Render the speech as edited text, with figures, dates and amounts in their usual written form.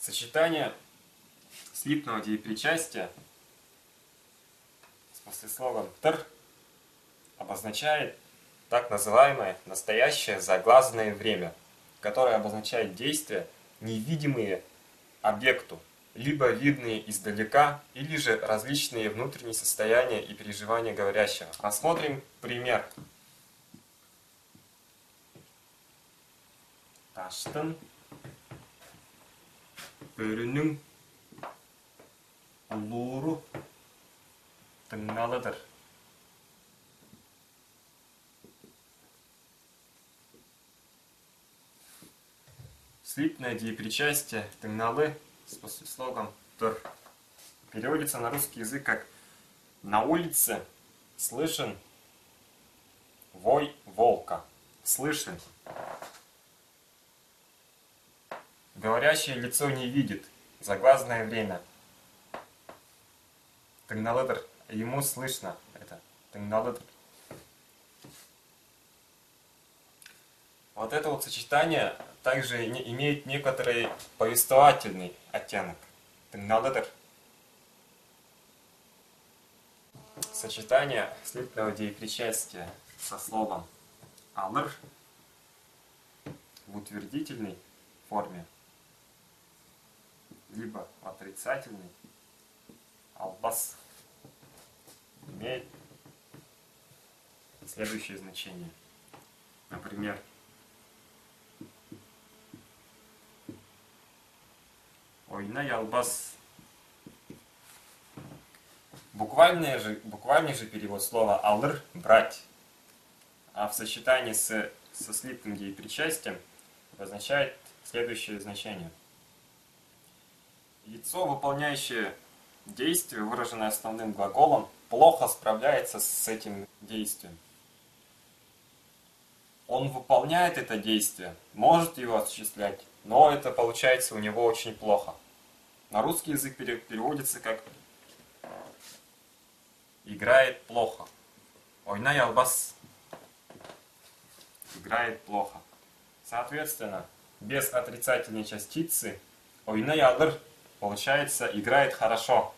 Сочетание слитного деепричастия с послесловием «тр» обозначает так называемое настоящее заглазное время, которое обозначает действия, невидимые объекту, либо видные издалека, или же различные внутренние состояния и переживания говорящего. Рассмотрим пример. Таштын бөрінің ұлуру тыңналыдыр. Слитное деепричастие тыңналы с послесловием «тр» переводится на русский язык как «на улице слышен вой волка». Слышен. Говорящее лицо не видит. Заглазное время. Тыңналыдыр. Ему слышно это. Тыңналыдыр. Вот это вот сочетание также имеет некоторый повествовательный оттенок. Тыңналыдыр. Сочетание слитного деепричастия со словом алыр в утвердительной форме, либо в отрицательной албас имеет следующее значение. Например, ойнай албас. Буквальный же перевод слова алыр – брать, а в сочетании со слитным деепричастием означает следующее значение. Лицо, выполняющее действие, выраженное основным глаголом, плохо справляется с этим действием. Он выполняет это действие, может его осуществлять, но это получается у него очень плохо. На русский язык переводится как «играет плохо». Ойнай албас. Играет плохо. Соответственно, без отрицательной частицы ойнай алыр получается «играет хорошо».